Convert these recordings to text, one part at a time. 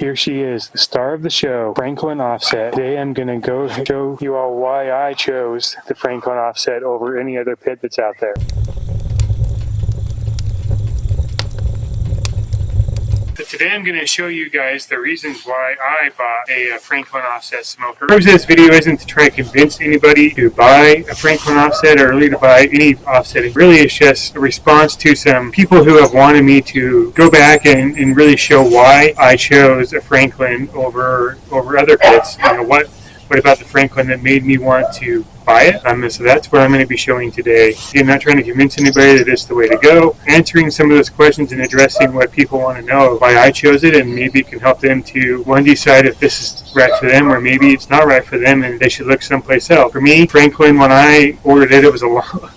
Here she is, the star of the show, Franklin offset. Today I'm going to go show you all why I chose the Franklin offset over any other pit that's out there. So today I'm going to show you guys the reasons why I bought a Franklin offset smoker. The purpose of this video isn't to try to convince anybody to buy a Franklin offset or really to buy any offsetting. Really, it's just a response to some people who have wanted me to go back and really show why I chose a Franklin over other pits. You know, what about the Franklin that made me want to buy it? So that's what I'm going to be showing today. Again, not trying to convince anybody that it's the way to go. Answering some of those questions and addressing what people want to know, why I chose it, and maybe it can help them to, one, decide if this is right for them, or maybe it's not right for them and they should look someplace else. For me, Franklin, when I ordered it, it was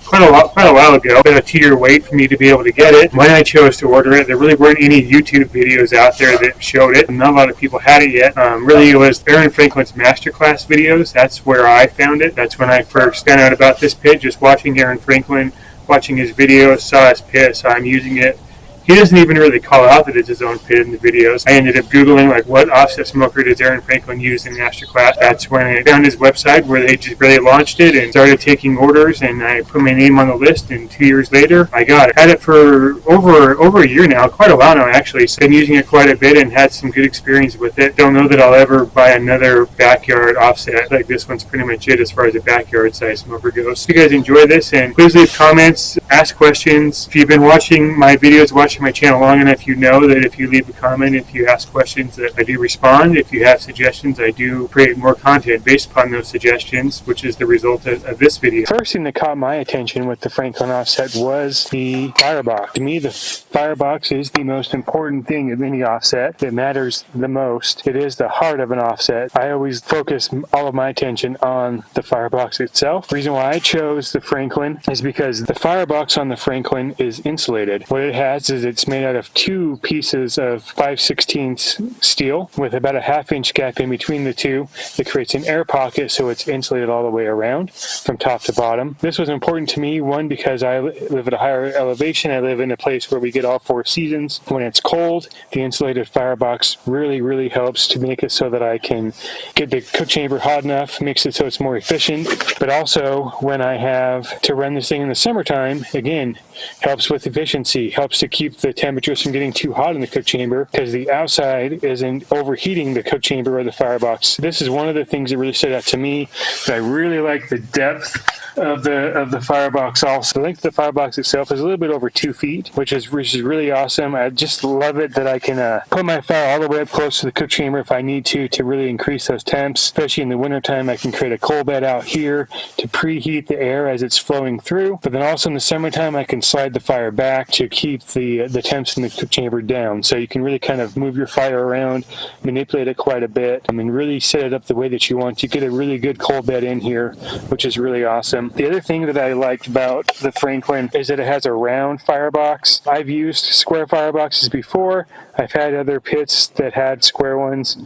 quite a while ago. About a 2-year wait for me to be able to get it. When I chose to order it, there really weren't any YouTube videos out there that showed it. Not a lot of people had it yet. Really, it was Aaron Franklin's masterclass videos. That's where I found it. That's when I first found out about this pit, just watching Aaron Franklin, watching his videos, saw his pit, so I'm using it. He doesn't even really call out that it's his own pit in the videos. I ended up Googling, like, what offset smoker does Aaron Franklin use in masterclass? That's when I found his website where they just really launched it and started taking orders, and I put my name on the list, and 2 years later, I got it. Had it for over a year now, quite a while now, actually. So I've been using it quite a bit and had some good experience with it. Don't know that I'll ever buy another backyard offset. Like, this one's pretty much it as far as a backyard size smoker goes. So if you guys enjoy this, and please leave comments, ask questions. If you've been watching my videos, watching my channel long enough, you know that if you leave a comment, if you ask questions, that I do respond. If you have suggestions, I do create more content based upon those suggestions, which is the result of this video. First thing that caught my attention with the Franklin offset was the firebox. To me, the firebox is the most important thing of any offset. It matters the most. It is the heart of an offset. I always focus all of my attention on the firebox itself. The reason why I chose the Franklin is because the firebox on the Franklin is insulated. What it has is it's made out of 2 pieces of 5/16 steel with about a 1/2-inch gap in between the two. It creates an air pocket, so it's insulated all the way around from top to bottom. This was important to me, one, because I live at a higher elevation. I live in a place where we get all 4 seasons. When it's cold, the insulated firebox really helps to make it so that I can get the cook chamber hot enough, makes it so it's more efficient. But also, when I have to run this thing in the summertime, again, helps with efficiency, helps to keep the temperatures from getting too hot in the cook chamber because the outside isn't overheating the cook chamber or the firebox. This is one of the things that really stood out to me. I really like the depth of the firebox also. The length of the firebox itself is a little bit over 2 feet, which is really awesome. I just love it that I can put my fire all the way up close to the cook chamber if I need to really increase those temps. Especially in the wintertime, I can create a coal bed out here to preheat the air as it's flowing through. But then also in the summertime, I can slide the fire back to keep the temps in the cook chamber down. So you can really kind of move your fire around, manipulate it quite a bit, and really set it up the way that you want. You get a really good coal bed in here, which is really awesome. The other thing that I liked about the Franklin is that it has a round firebox. I've used square fireboxes before. I've had other pits that had square ones.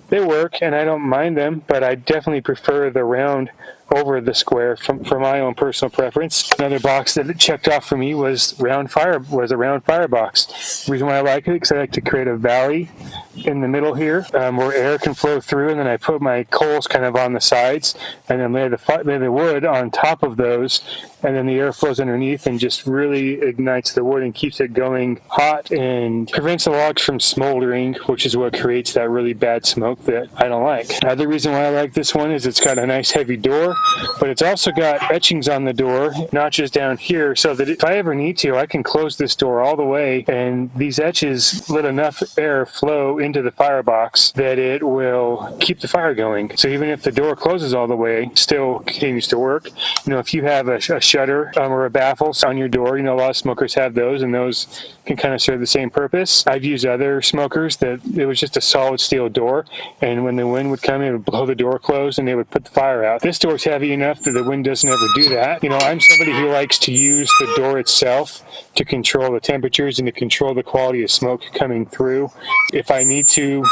They work, and I don't mind them, but I definitely prefer the round over the square for my own personal preference. Another box that it checked off for me was a round firebox. The reason why I like it is because I like to create a valley in the middle here where air can flow through, and then I put my coals kind of on the sides and then lay the wood on top of those, and then the air flows underneath and just really ignites the wood and keeps it going hot and prevents the logs from smoldering, which is what creates that really bad smoke that I don't like. Another reason why I like this one is it's got a nice heavy door, but it's also got etchings on the door, notches down here, so that if I ever need to, I can close this door all the way, and these etches let enough air flow into the firebox that it will keep the fire going. So even if the door closes all the way, it still continues to work. You know, if you have a shutter or a baffle on your door, you know, a lot of smokers have those, and those can kind of serve the same purpose. I've used other smokers that it was just a solid steel door, and when the wind would come, it would blow the door closed and they would put the fire out. This door's heavy enough that the wind doesn't ever do that. You know, I'm somebody who likes to use the door itself to control the temperatures and to control the quality of smoke coming through. If I need to,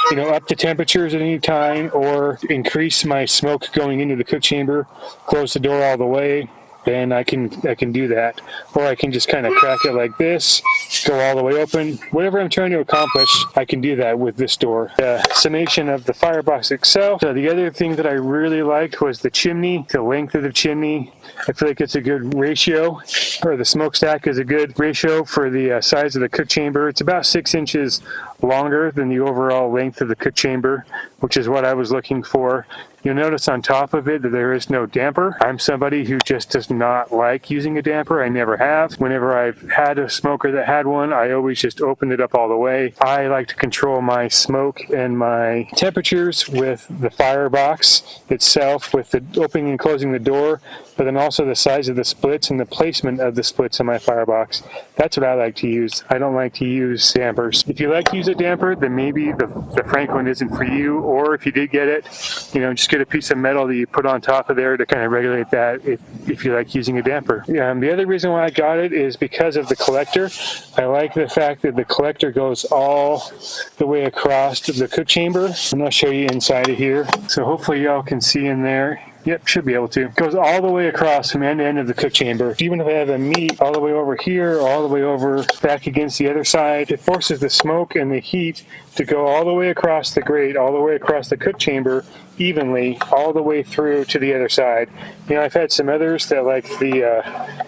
you know, up the temperatures at any time or increase my smoke going into the cook chamber, close the door all the way, then I can do that. Or I can just kind of crack it like this, go all the way open. Whatever I'm trying to accomplish, I can do that with this door. The summation of the firebox itself. So the other thing that I really liked was the chimney, the length of the chimney. I feel like it's a good ratio, or the smokestack is a good ratio for the size of the cook chamber. It's about 6 inches longer than the overall length of the cook chamber, which is what I was looking for. You'll notice on top of it that there is no damper. I'm somebody who just does not like using a damper. I never have. Whenever I've had a smoker that had one, I always just opened it up all the way. I like to control my smoke and my temperatures with the firebox itself, with the opening and closing the door, but then also the size of the splits and the placement of the splits in my firebox. That's what I like to use. I don't like to use dampers. If you like to use a damper, then maybe the Franklin isn't for you, or if you did get it, just get a piece of metal that you put on top of there to kind of regulate that if you like using a damper. The other reason why I got it is because of the collector. I like the fact that the collector goes all the way across the cook chamber. I'm going to show you inside of here. So hopefully y'all can see in there. Yep, should be able to. It goes all the way across from end to end of the cook chamber. Even if I have a meat all the way over here, all the way over back against the other side, it forces the smoke and the heat to go all the way across the grate, all the way across the cook chamber evenly, all the way through to the other side. I've had some others that like the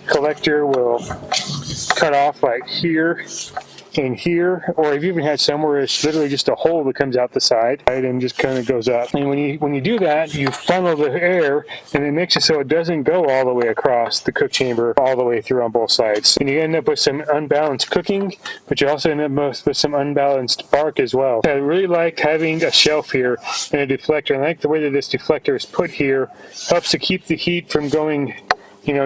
collector will cut off like here and here, or I've even had some where it's literally just a hole that comes out the side, right, and just kind of goes up. And when you do that, you funnel the air, and it makes it so it doesn't go all the way across the cook chamber, all the way through on both sides. And you end up with some unbalanced cooking, but you also end up with some unbalanced bark as well. I really liked having a shelf here and a deflector. And I like the way that this deflector is put here. Helps to keep the heat from going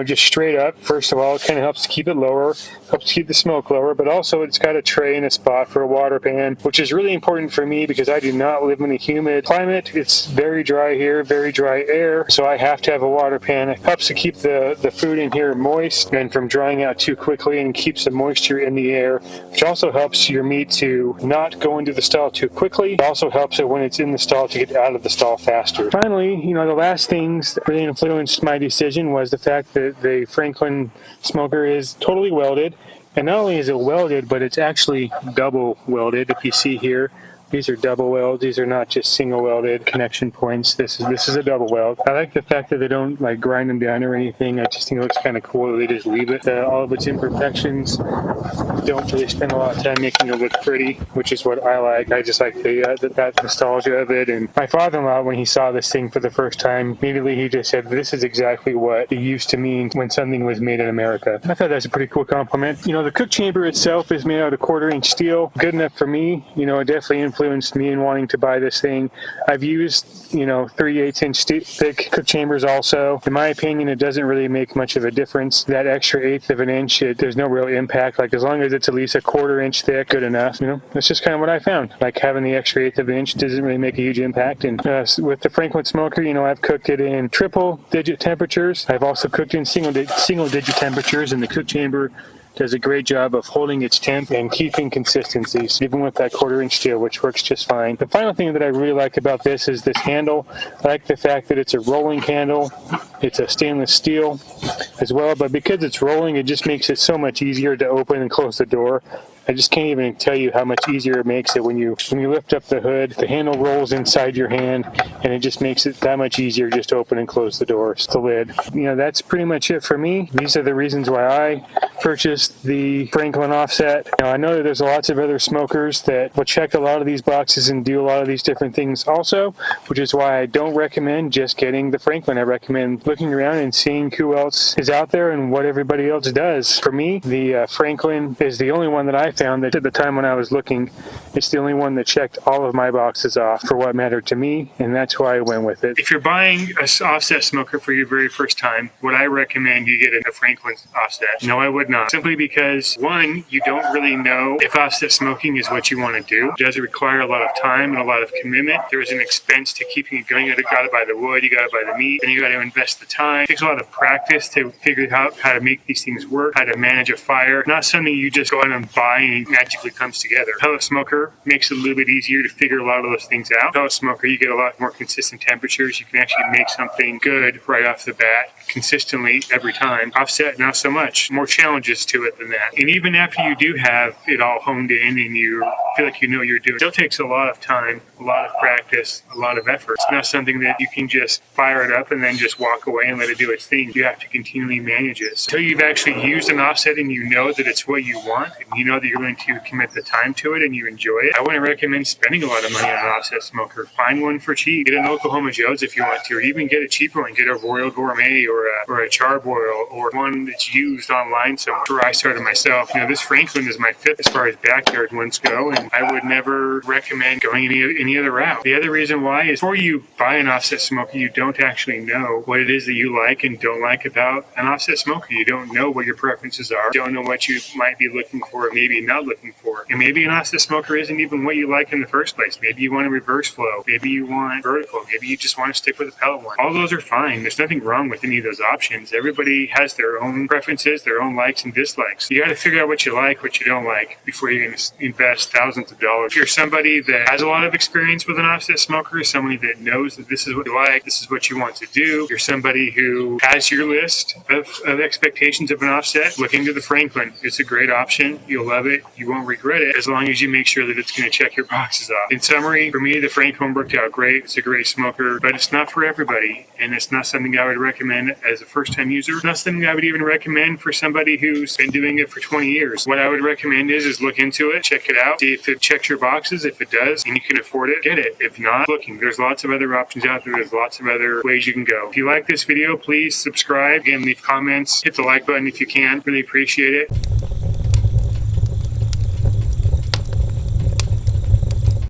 just straight up. First of all, it kind of helps to keep it lower, helps to keep the smoke lower, but also it's got a tray and a spot for a water pan, which is really important for me because I do not live in a humid climate. It's very dry here, very dry air, so I have to have a water pan. It helps to keep the food in here moist and from drying out too quickly, and keeps the moisture in the air, which also helps your meat to not go into the stall too quickly. It also helps it when it's in the stall to get out of the stall faster. Finally, the last things that really influenced my decision was the fact that the Franklin smoker is totally welded, and not only is it welded, but it's actually double welded. If you see here, these are double welds. These are not just single welded connection points. This is a double weld. I like the fact that they don't like grind them down or anything. I just think it looks kind of cool that they just leave it. All of its imperfections don't really spend a lot of time making it look pretty, which is what I like. I just like that nostalgia of it. And my father-in-law, when he saw this thing for the first time, immediately he just said, "This is exactly what it used to mean when something was made in America." I thought that's a pretty cool compliment. The cook chamber itself is made out of 1/4-inch steel. Good enough for me. It definitely influenced me in wanting to buy this thing. I've used 3/8-inch thick cook chambers also. In my opinion, it doesn't really make much of a difference. That extra 1/8 of an inch, there's no real impact. Like, as long as it's at least a 1/4-inch thick, good enough. That's just kind of what I found. Like, having the extra 1/8 of an inch doesn't really make a huge impact. And with the Franklin smoker, I've cooked it in triple-digit temperatures. I've also cooked in single-digit temperatures, and the cook chamber does a great job of holding its temp and keeping consistencies, even with that 1/4-inch steel, which works just fine. The final thing that I really like about this is this handle. I like the fact that it's a rolling handle. It's a stainless steel as well, but because it's rolling, it just makes it so much easier to open and close the door. I just can't even tell you how much easier it makes it when you lift up the hood. The handle rolls inside your hand, and it just makes it that much easier just to open and close the door, the lid. That's pretty much it for me. These are the reasons why I purchased the Franklin offset. I know that there's lots of other smokers that will check a lot of these boxes and do a lot of these different things also, which is why I don't recommend just getting the Franklin. I recommend looking around and seeing who else is out there and what everybody else does. For me, the Franklin is the only one that I found that at the time when I was looking, it's the only one that checked all of my boxes off for what mattered to me, and that's why I went with it. If you're buying an offset smoker for your very first time, would I recommend you get a Franklin offset? No, I would not. Simply because, one, you don't really know if offset smoking is what you want to do. It does require a lot of time and a lot of commitment. There is an expense to keeping it going. You got to buy the wood, you got to buy the meat, and you got to invest the time. It takes a lot of practice to figure out how to make these things work, how to manage a fire. Not something you just go out and buy buying magically comes together. Pellet smoker makes it a little bit easier to figure a lot of those things out. Pellet smoker, you get a lot more consistent temperatures. You can actually make something good right off the bat, consistently every time. Offset, not so much. More challenges to it than that. And even after you do have it all honed in and you feel like you know what you're doing, it still takes a lot of time, a lot of practice, a lot of effort. It's not something that you can just fire it up and then just walk away and let it do its thing. You have to continually manage it. So until you've actually used an offset and you know that it's what you want, and you know that you're going to commit the time to it and you enjoy it, I wouldn't recommend spending a lot of money on an offset smoker. Find one for cheap. Get an Oklahoma Joe's if you want to, or even get a cheaper one. Get a Royal Gourmet or a Charbroil, or one that's used online somewhere. Where I started myself. This Franklin is my fifth as far as backyard ones go, and I would never recommend going any other route. The other reason why is before you buy an offset smoker, you don't actually know what it is that you like and don't like about an offset smoker. You don't know what your preferences are. You don't know what you might be looking for or maybe not looking for. And maybe an offset smoker isn't even what you like in the first place. Maybe you want a reverse flow. Maybe you want vertical. Maybe you just want to stick with a pellet one. All those are fine. There's nothing wrong with any of those options. Everybody has their own preferences, their own likes and dislikes. You got to figure out what you like, what you don't like before you're going to invest thousands of dollars. If you're somebody that has a lot of experience with an offset smoker, somebody that knows that this is what you like, this is what you want to do, you're somebody who has your list of expectations of an offset, look into the Franklin. It's a great option. You'll love it. You won't regret it as long as you make sure that it's going to check your boxes off. In summary, for me, the Franklin worked out great. It's a great smoker, but it's not for everybody, and it's not something I would recommend as a first-time user. It's not something I would even recommend for somebody who's been doing it for 20 years. What I would recommend is look into it, check it out, see if it checks your boxes. If it does and you can afford it, get it. If not, looking. There's lots of other options out there. There's lots of other ways you can go. If you like this video, please subscribe. Again, leave comments. Hit the like button if you can. Really appreciate it.